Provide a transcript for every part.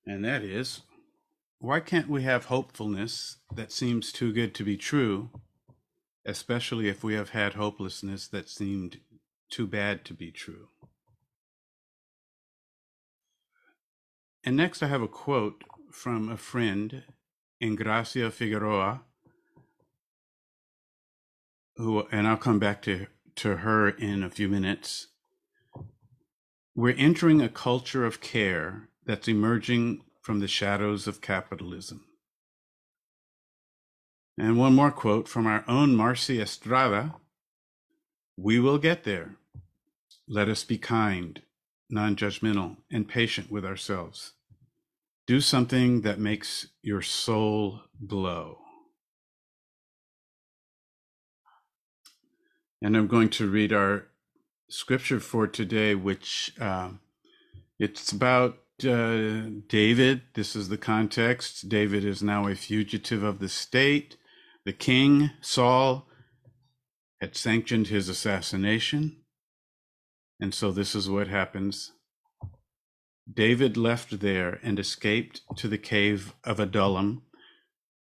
And that is, why can't we have hopefulness that seems too good to be true, especially if we have had hopelessness that seemed too bad to be true? And next I have a quote from a friend, Ingracia Figueroa, and I'll come back to her in a few minutes. We're entering a culture of care that's emerging from the shadows of capitalism. And one more quote from our own Marcy Estrada: we will get there. Let us be kind, non-judgmental, and patient with ourselves. Do something that makes your soul glow. And I'm going to read our scripture for today, which it's about David. This is the context. David is now a fugitive of the state. The king, Saul, had sanctioned his assassination. And so this is what happens. David left there and escaped to the cave of Adullam.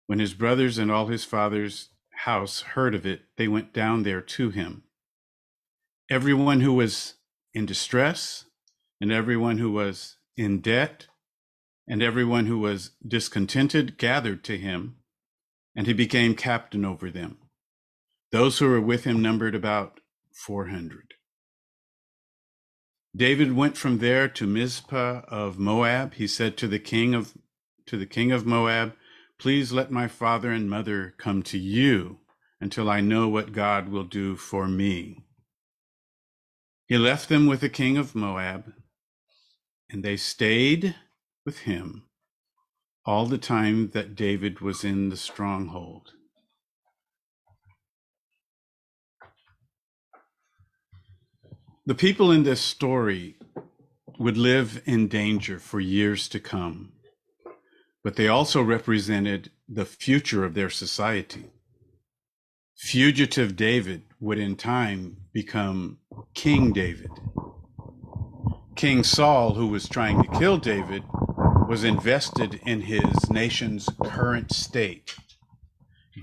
When his brothers and all his father's house heard of it, they went down there to him. Everyone who was in distress, and everyone who was in debt, and everyone who was discontented gathered to him, and he became captain over them. Those who were with him numbered about 400. David went from there to Mizpah of Moab. He said to the king of Moab, "Please let my father and mother come to you until I know what God will do for me." He left them with the king of Moab, and they stayed with him all the time that David was in the stronghold. The people in this story would live in danger for years to come, but they also represented the future of their society. Fugitive David would in time become King David. King Saul, who was trying to kill David, was invested in his nation's current state.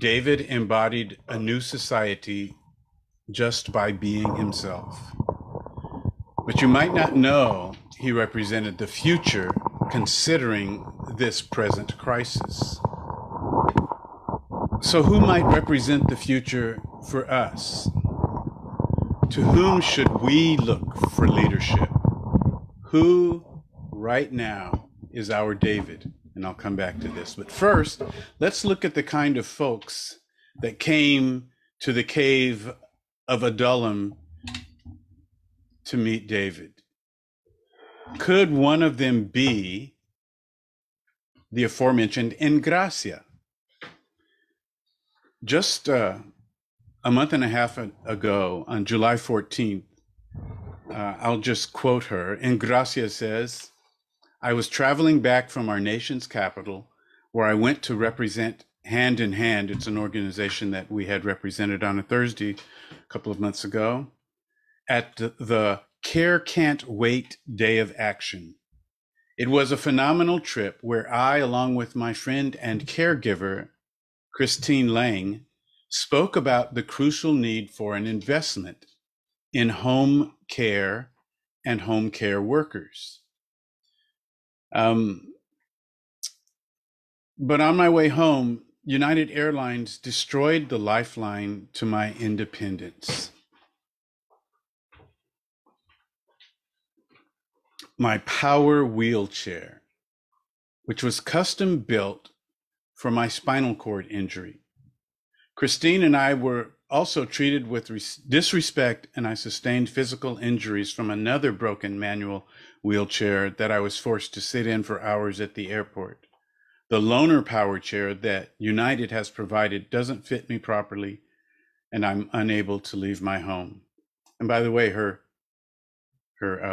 David embodied a new society just by being himself. But you might not know he represented the future considering this present crisis. So who might represent the future for us? To whom should we look for leadership? Who right now is our David? And I'll come back to this. But first, let's look at the kind of folks that came to the cave of Adullam to meet David. Could one of them be the aforementioned Ingracia? Just a month and a half ago, on July 14th, I'll just quote her. Ingracia says, "I was traveling back from our nation's capital, where I went to represent Hand in Hand." It's an organization that we had represented on a Thursday a couple of months ago, at the Care Can't Wait Day of Action. It was a phenomenal trip where I, along with my friend and caregiver, Christine Lang, spoke about the crucial need for an investment in home care and home care workers. But on my way home, United Airlines destroyed the lifeline to my independence. My power wheelchair, which was custom built for my spinal cord injury. Christine and I were also treated with disrespect, and I sustained physical injuries from another broken manual wheelchair that I was forced to sit in for hours at the airport. The loaner power chair that United has provided doesn't fit me properly, and I'm unable to leave my home. And by the way, her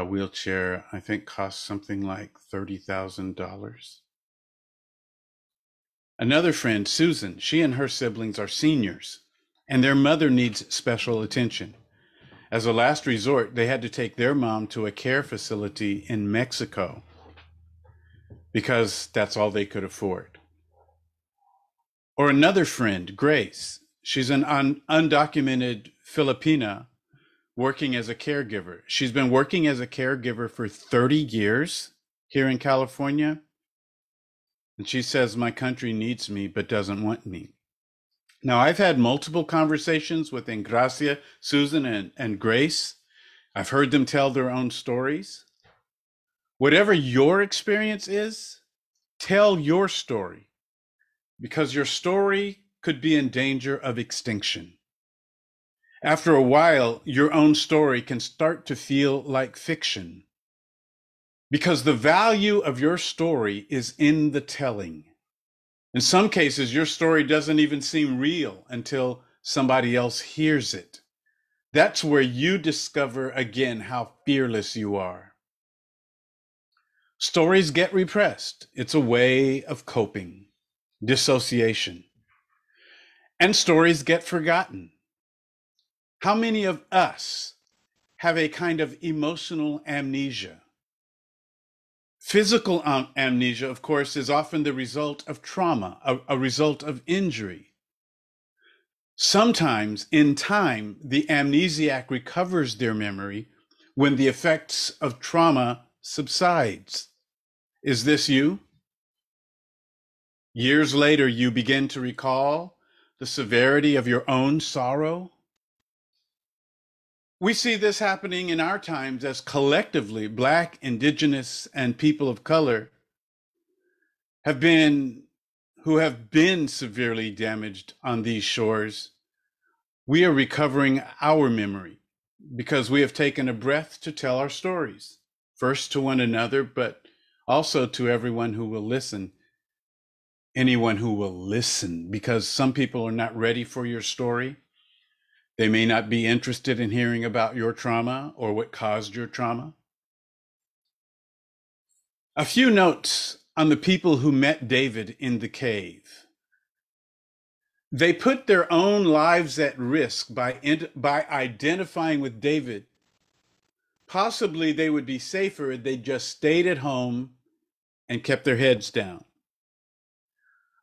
wheelchair, I think, cost something like $30,000. Another friend, Susan, she and her siblings are seniors, and their mother needs special attention. As a last resort, they had to take their mom to a care facility in Mexico. because that's all they could afford. Or another friend, Grace. She's an undocumented Filipina working as a caregiver. She's been working as a caregiver for 30 years here in California. And she says, my country needs me, but doesn't want me. Now, I've had multiple conversations with Ingracia, Susan, and Grace. I've heard them tell their own stories. Whatever your experience is, tell your story, because your story could be in danger of extinction. After a while, your own story can start to feel like fiction, because the value of your story is in the telling. In some cases, your story doesn't even seem real until somebody else hears it. That's where you discover again how fearless you are. Stories get repressed. It's a way of coping, dissociation. And stories get forgotten. How many of us have a kind of emotional amnesia? Physical amnesia, of course, is often the result of trauma, a result of injury. Sometimes, in time, the amnesiac recovers their memory when the effects of trauma subsides. Is this you? Years later, you begin to recall the severity of your own sorrow. We see this happening in our times as collectively Black, Indigenous, and people of color who have been severely damaged on these shores. We are recovering our memory because we have taken a breath to tell our stories, first to one another, but also to everyone who will listen. Anyone who will listen, because some people are not ready for your story. They may not be interested in hearing about your trauma or what caused your trauma. A few notes on the people who met David in the cave. They put their own lives at risk by identifying with David. Possibly they would be safer if they just stayed at home and kept their heads down.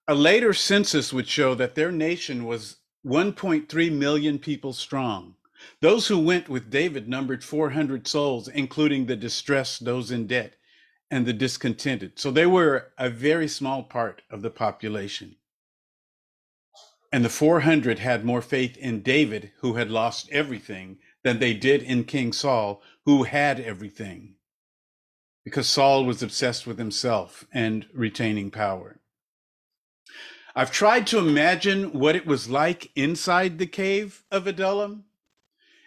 A later census would show that their nation was 1.3 million people strong. Those who went with David numbered 400 souls, including the distressed, those in debt, and the discontented. So they were a very small part of the population. And the 400 had more faith in David, who had lost everything, than they did in King Saul, who had everything, because Saul was obsessed with himself and retaining power. I've tried to imagine what it was like inside the cave of Adullam,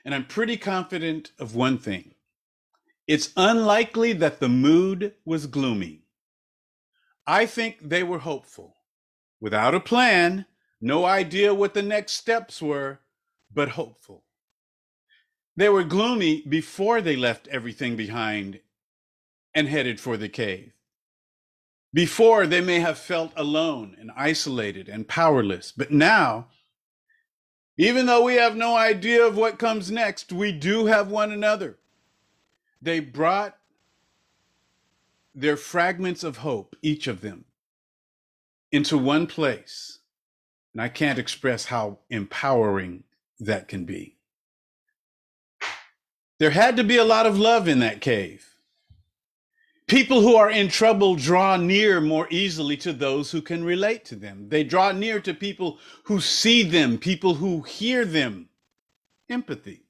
and I'm pretty confident of one thing. It's unlikely that the mood was gloomy. I think they were hopeful, without a plan, no idea what the next steps were, but hopeful. They were gloomy before they left everything behind and headed for the cave. Before, they may have felt alone and isolated and powerless. But now, even though we have no idea of what comes next, we do have one another. They brought their fragments of hope, each of them, into one place. And I can't express how empowering that can be. There had to be a lot of love in that cave. People who are in trouble draw near more easily to those who can relate to them. They draw near to people who see them, people who hear them. Empathy.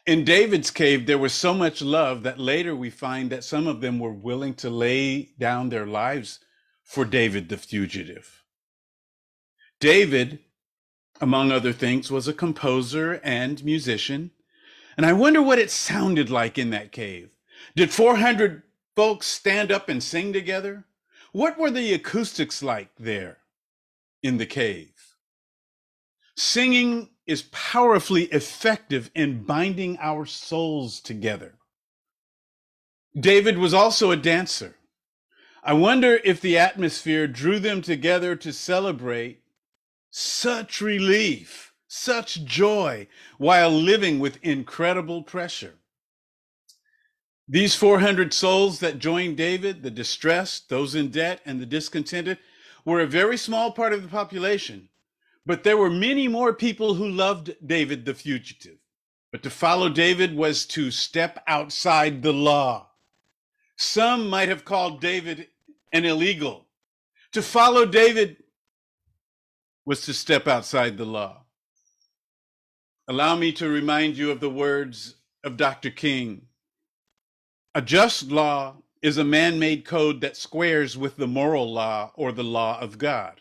In David's cave, there was so much love that later we find that some of them were willing to lay down their lives for David the fugitive. David, among other things, was a composer and musician. And I wonder what it sounded like in that cave. Did 400 folks stand up and sing together? What were the acoustics like there in the cave? Singing is powerfully effective in binding our souls together. David was also a dancer. I wonder if the atmosphere drew them together to celebrate such relief, such joy, while living with incredible pressure. These 400 souls that joined David, the distressed, those in debt, and the discontented, were a very small part of the population. But there were many more people who loved David the fugitive. But to follow David was to step outside the law. Some might have called David an illegal. To follow David was to step outside the law. Allow me to remind you of the words of Dr. King. A just law is a man-made code that squares with the moral law or the law of God.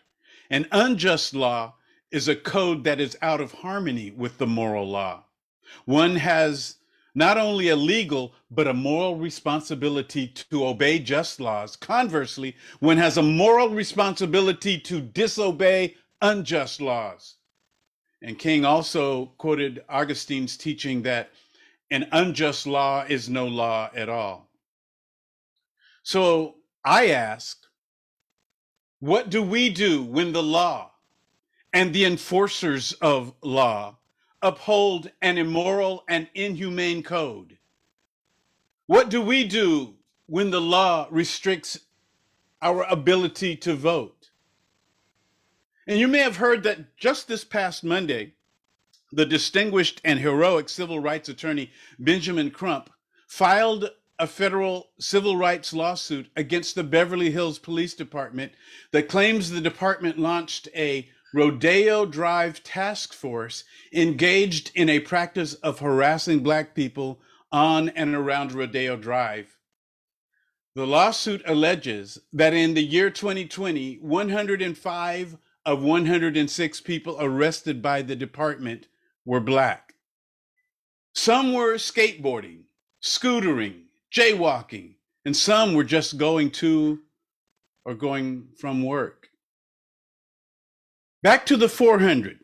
An unjust law is a code that is out of harmony with the moral law. One has not only a legal, but a moral responsibility to obey just laws. Conversely, one has a moral responsibility to disobey unjust laws. And King also quoted Augustine's teaching that an unjust law is no law at all. So I ask, what do we do when the law and the enforcers of law uphold an immoral and inhumane code? What do we do when the law restricts our ability to vote? And you may have heard that just this past Monday, the distinguished and heroic civil rights attorney Benjamin Crump filed a federal civil rights lawsuit against the Beverly Hills Police Department that claims the department launched a Rodeo Drive task force engaged in a practice of harassing Black people on and around Rodeo Drive. The lawsuit alleges that in the year 2020, 105 of 106 people arrested by the department were Black. Some were skateboarding, scootering, jaywalking, and some were just going to or going from work. Back to the 400.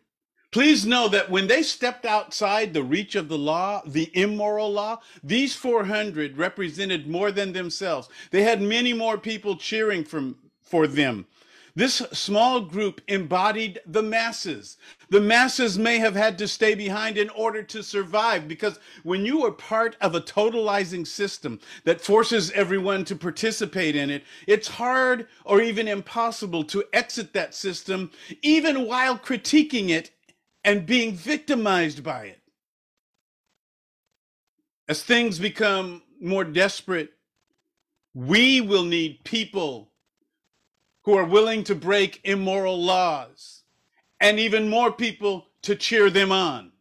Please know that when they stepped outside the reach of the law, the immoral law, these 400 represented more than themselves. They had many more people cheering for them. This small group embodied the masses. The masses may have had to stay behind in order to survive, because when you are part of a totalizing system that forces everyone to participate in it, it's hard or even impossible to exit that system, even while critiquing it and being victimized by it. As things become more desperate, we will need people who are willing to break immoral laws, and even more people to cheer them on.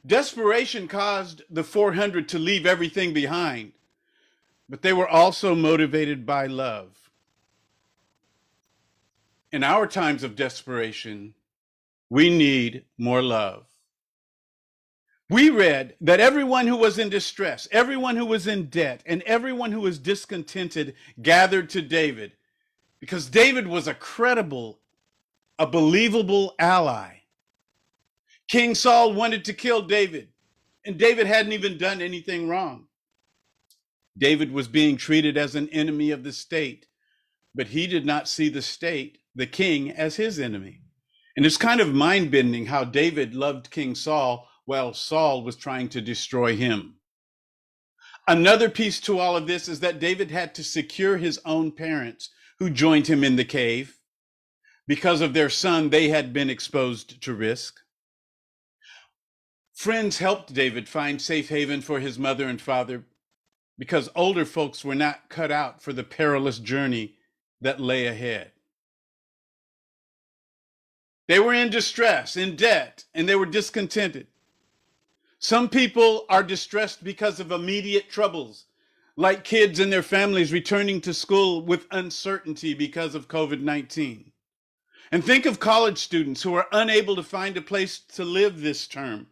Desperation caused the 400 to leave everything behind, but they were also motivated by love. In our times of desperation, we need more love. We read that everyone who was in distress, everyone who was in debt, and everyone who was discontented gathered to David, because David was a credible, a believable ally. King Saul wanted to kill David, and David hadn't even done anything wrong. David was being treated as an enemy of the state, but he did not see the state, the king, as his enemy. And it's kind of mind-bending how David loved King Saul while Saul was trying to destroy him. Another piece to all of this is that David had to secure his own parents, who joined him in the cave. Because of their son, they had been exposed to risk. Friends helped David find safe haven for his mother and father, because older folks were not cut out for the perilous journey that lay ahead. They were in distress, in debt, and they were discontented. Some people are distressed because of immediate troubles, like kids and their families returning to school with uncertainty because of COVID-19. And think of college students who are unable to find a place to live this term.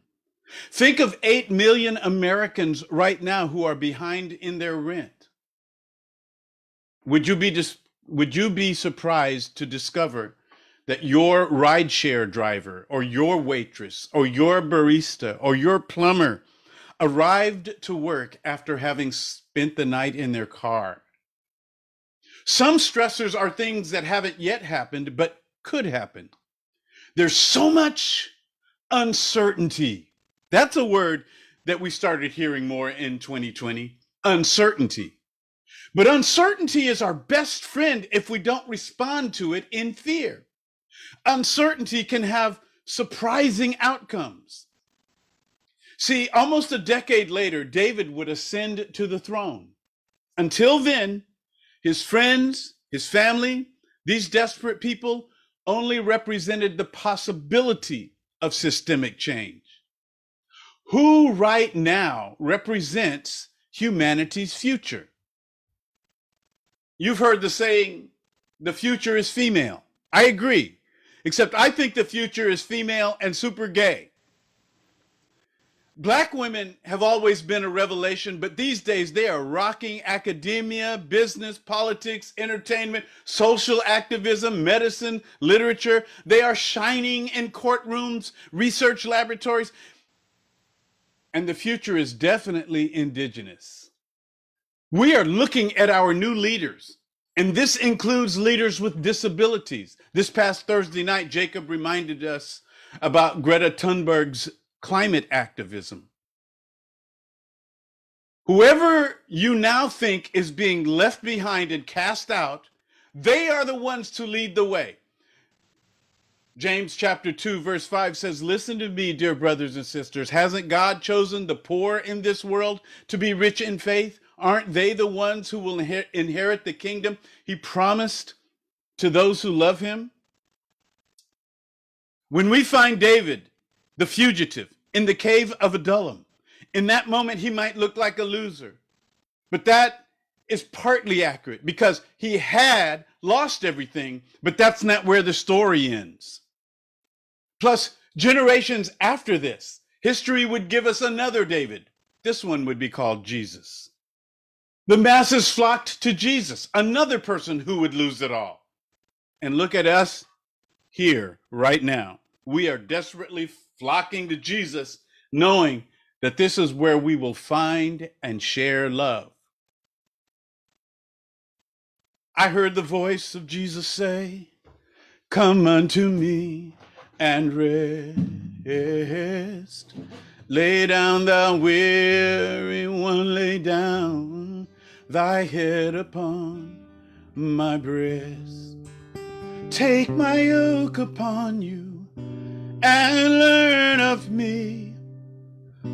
Think of 8 million Americans right now who are behind in their rent. Would you be surprised to discover that your rideshare driver or your waitress or your barista or your plumber arrived to work after having spent the night in their car? Some stressors are things that haven't yet happened, but could happen. There's so much uncertainty. That's a word that we started hearing more in 2020. uncertainty. But uncertainty is our best friend if we don't respond to it in fear. Uncertainty can have surprising outcomes. See, almost a decade later, David would ascend to the throne. Until then, his friends, his family, these desperate people only represented the possibility of systemic change. Who right now represents humanity's future? You've heard the saying, the future is female. I agree, except I think the future is female and super gay. Black women have always been a revelation, but these days they are rocking academia, business, politics, entertainment, social activism, medicine, literature. They are shining in courtrooms, research laboratories, and the future is definitely indigenous. We are looking at our new leaders, and this includes leaders with disabilities. This past Thursday night, Jacob reminded us about Greta Thunberg's climate activism. Whoever you now think is being left behind and cast out, they are the ones to lead the way. James chapter 2 verse 5 says, listen to me, dear brothers and sisters. Hasn't God chosen the poor in this world to be rich in faith? Aren't they the ones who will inherit the kingdom he promised to those who love him? When we find David, the fugitive, in the cave of Adullam, in that moment he might look like a loser. But that is partly accurate because he had lost everything, but that's not where the story ends. Plus, generations after this, history would give us another David. This one would be called Jesus. The masses flocked to Jesus, another person who would lose it all. And look at us here right now. We are desperately flocking to Jesus, knowing that this is where we will find and share love. I heard the voice of Jesus say, come unto me and rest. Lay down thou weary one, lay down thy head upon my breast. Take my yoke upon you and learn of me,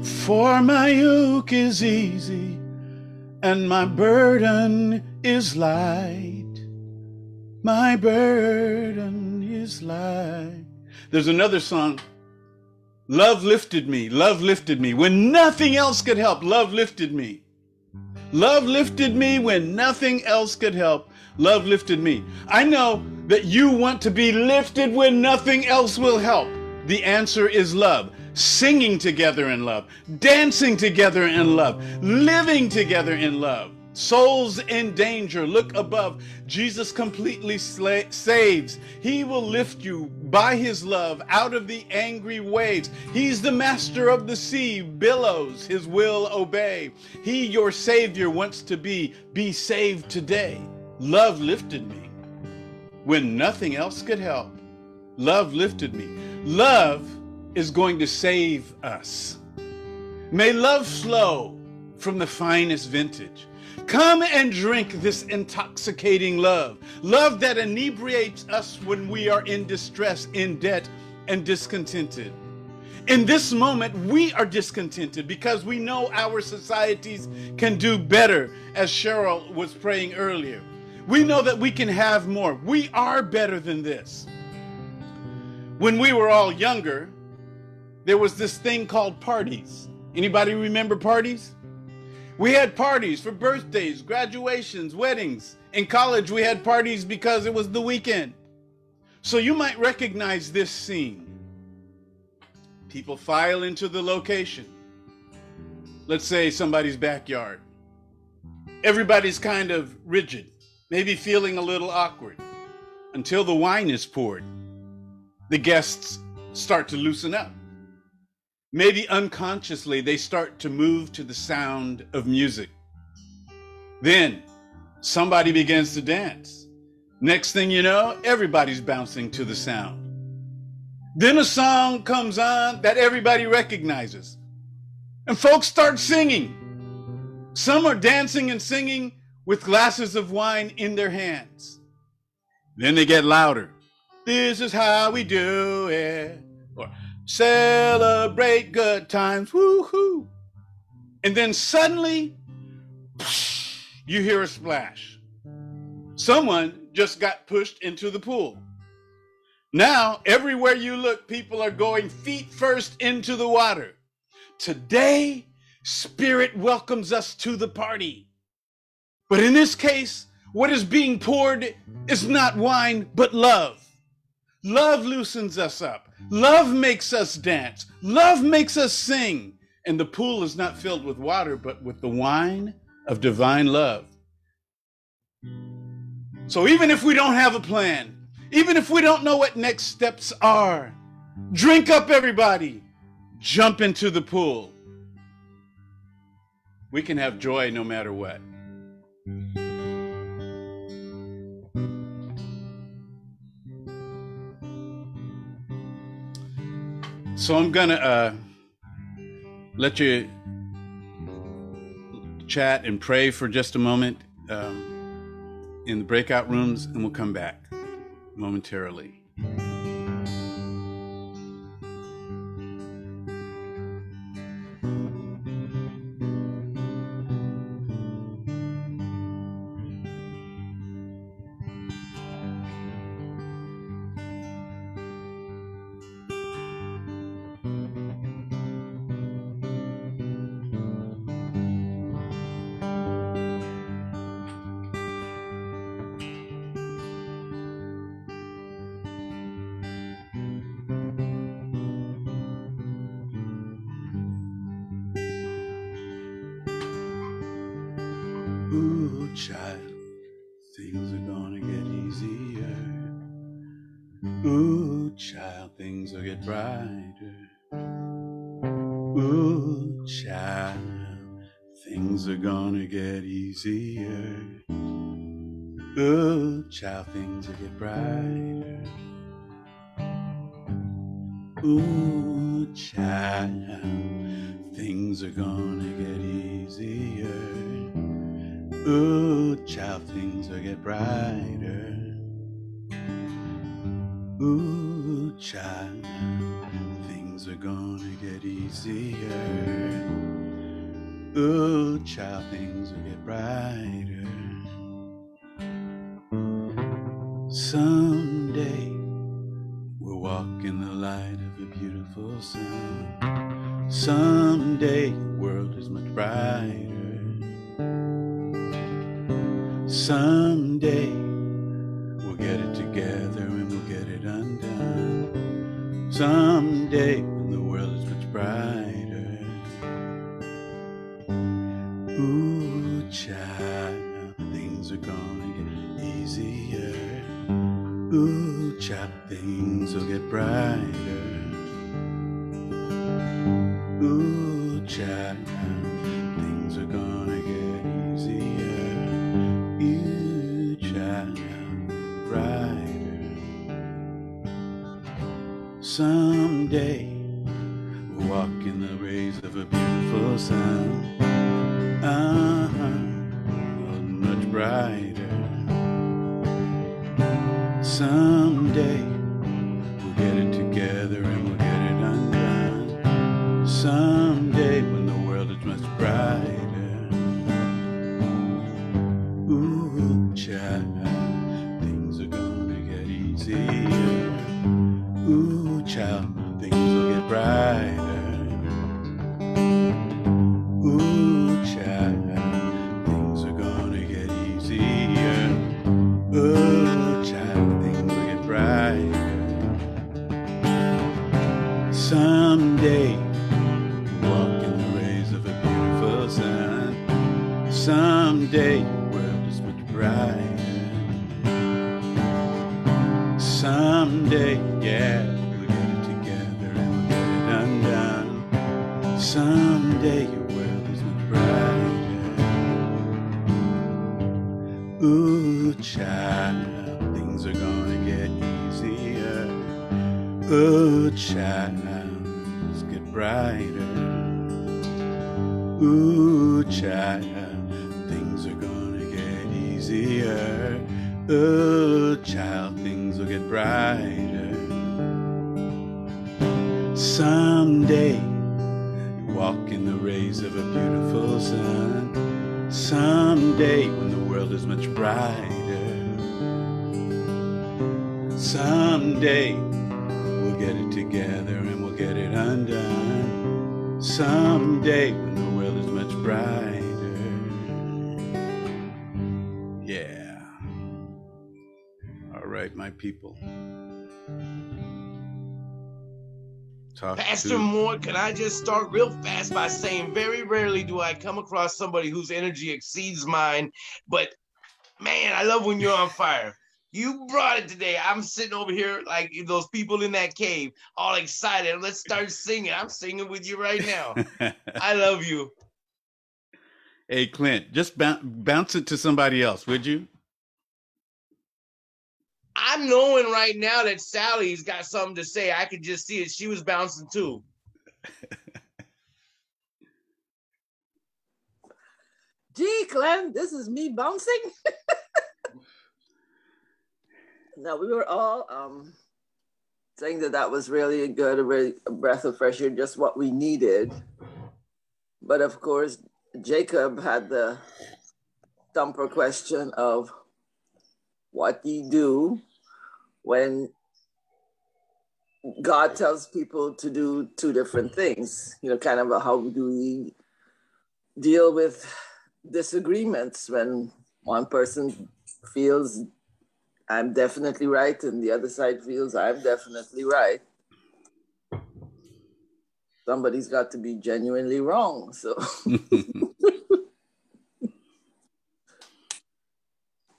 for my yoke is easy and my burden is light. My burden is light. There's another song, love lifted me, love lifted me. When nothing else could help, love lifted me. Love lifted me when nothing else could help. Love lifted me. I know that you want to be lifted when nothing else will help. The answer is love. Singing together in love, dancing together in love, living together in love. Souls in danger, look above. Jesus completely saves. He will lift you by his love out of the angry waves. He's the master of the sea, billows, his will obey. He, your savior, wants to be saved today. Love lifted me when nothing else could help. Love lifted me. Love is going to save us. May love flow from the finest vintage. Come and drink this intoxicating love. Love that inebriates us when we are in distress, in debt, and discontented. In this moment, we are discontented because we know our societies can do better, as Cheryl was praying earlier. We know that we can have more. We are better than this. When we were all younger, there was this thing called parties. Anybody remember parties? We had parties for birthdays, graduations, weddings. In college, we had parties because it was the weekend. So you might recognize this scene. People file into the location. Let's say somebody's backyard. Everybody's kind of rigid, maybe feeling a little awkward, until the wine is poured. The guests start to loosen up. Maybe unconsciously, they start to move to the sound of music. Then somebody begins to dance. Next thing you know, everybody's bouncing to the sound. Then a song comes on that everybody recognizes. And folks start singing. Some are dancing and singing with glasses of wine in their hands. Then they get louder. This is how we do it. Or celebrate good times. Woo-hoo. And then suddenly, you hear a splash. Someone just got pushed into the pool. Now, everywhere you look, people are going feet first into the water. Today, Spirit welcomes us to the party. But in this case, what is being poured is not wine, but love. Love loosens us up. Love makes us dance. Love makes us sing. And the pool is not filled with water, but with the wine of divine love. So even if we don't have a plan, even if we don't know what next steps are, drink up, everybody. Jump into the pool. We can have joy no matter what. So I'm gonna let you chat and pray for just a moment in the breakout rooms, and we'll come back momentarily. Ooh, child, things are gonna get easier. Ooh, child, things will get brighter. Ooh, child, things are gonna get easier. Ooh, child, things will get brighter. Ooh, child, things are gonna get easier. Ooh, child, things will get brighter. Ooh, child, things are gonna get easier. Ooh, child, things will get brighter. Someday we'll walk in the light of a beautiful sun. Someday the world is much brighter. Someday we'll get it together and we'll get it undone. Someday when the world is much brighter. Ooh, child, things are gonna get easier. Ooh, child, things will get brighter. Ooh, child, things are gonna get easier. You child, brighter. Someday we'll walk in the rays of a beautiful sun. Much brighter. Someday we'll get it together and we'll get it undone. Someday when the world is much brighter. Ooh, child, things are gonna get easier. Ooh, child, things will get brighter. Ooh, child, things are gonna get easier. Ooh, child, things will get brighter. Someday, walk in the rays of a beautiful sun. Someday, brighter. Someday, yeah, we'll get it together and we'll get it undone. Someday your world is much brighter. Ooh, child, things are gonna get easier. Ooh, child, let's get brighter. Ooh, child, things are gonna get easier. Ooh, child, things will get brighter. Someday, you walk in the rays of a beautiful sun. Someday, when the world is much brighter. Someday, we'll get it together and we'll get it undone. Someday, when the world is much brighter. Yeah. All right, my people. Pastor Moore, can I just start real fast by saying very rarely do I come across somebody whose energy exceeds mine, but man, I love when you're on fire. You brought it today. I'm sitting over here like those people in that cave, all excited. Let's start singing. I'm singing with you right now. I love you. Hey, Clint, just bounce it to somebody else, would you? I'm knowing right now that Sally's got something to say. I could just see it. She was bouncing too. Gee, Glenn, this is me bouncing. No, we were all saying that was really good, a breath of fresh air, just what we needed. But of course, Jacob had the thumper question of what you do when God tells people to do two different things. You know, kind of how do we deal with disagreements when one person feels I'm definitely right and the other side feels I'm definitely right. Somebody's got to be genuinely wrong. So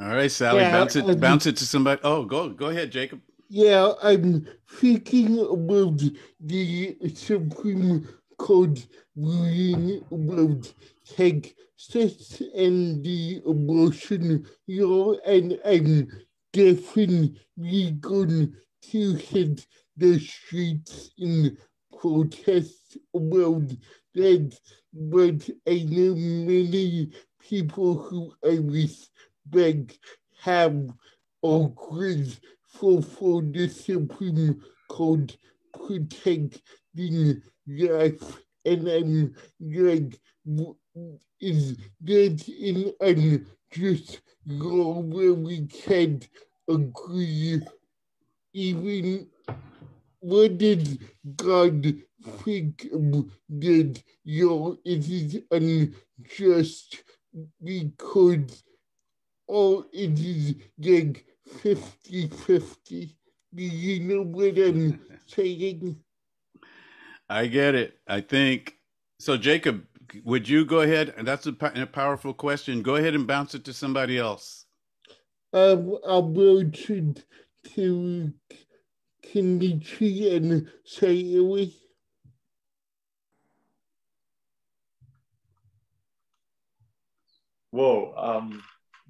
all right, Sally, yeah, bounce it to somebody. Oh, go ahead, Jacob. Yeah, I'm thinking about the Supreme Court ruling about Texas and the abortion law, and I'm definitely going to hit the streets in protest about that. But I know many people who I respect have agreed for the Supreme Court protecting life, and I'm like, is that in unjust law where we can't agree? Even what did God think that law is unjust because it is like 50-50. Do you know what I'm saying? I get it. I think so. Jacob, would you go ahead? And that's a powerful question. Go ahead and bounce it to somebody else. I'll bounce it to Kenichi and Sayuri. Whoa,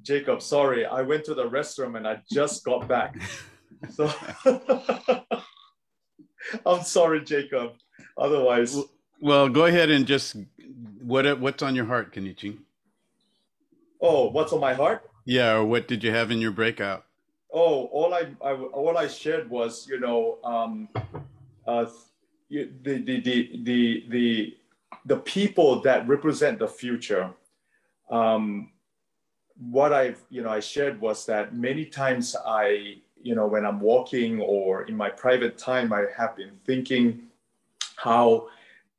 Jacob, sorry, I went to the restroom and I just got back. So I'm sorry, Jacob. Otherwise. Well, go ahead and just, what's on your heart, Kenichi? Oh, what's on my heart? Yeah, or what did you have in your breakout? Oh, all I shared was, the people that represent the future. What I shared was that many times when I'm walking or in my private time, I have been thinking how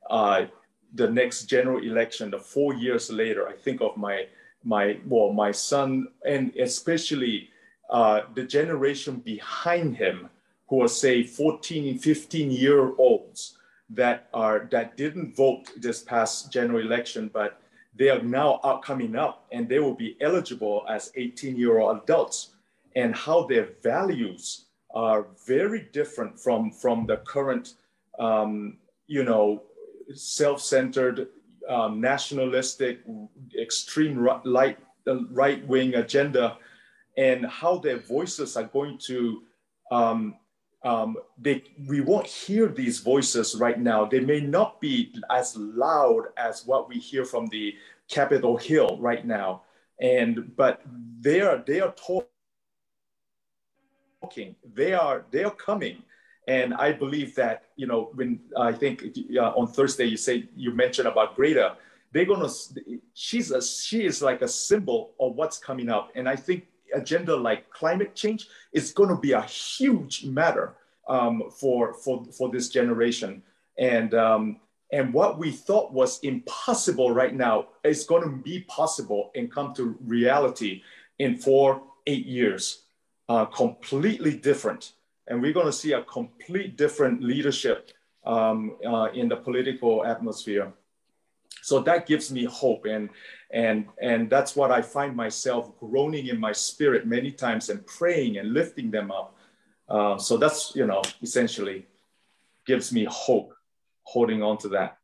the next general election, the 4 years later, I think of my son, and especially the generation behind him who are, say, 14, 15-year-olds that didn't vote this past general election, but they are now coming up and they will be eligible as 18-year-old adults, and how their values are very different from the current, self-centered, nationalistic, extreme right-wing agenda, and how their voices are going to we won't hear these voices right now. They may not be as loud as what we hear from the Capitol Hill right now, but they are talking. They are coming, and I believe that, you know, when I think on Thursday you mentioned about Greta, she is like a symbol of what's coming up, and I think agenda like climate change is going to be a huge matter for this generation, and what we thought was impossible right now is going to be possible and come to reality in 4-8 years. Completely different, and we're going to see a complete different leadership in the political atmosphere. So that gives me hope, and that's what I find myself groaning in my spirit many times and praying and lifting them up. So that's, you know, essentially gives me hope, holding on to that.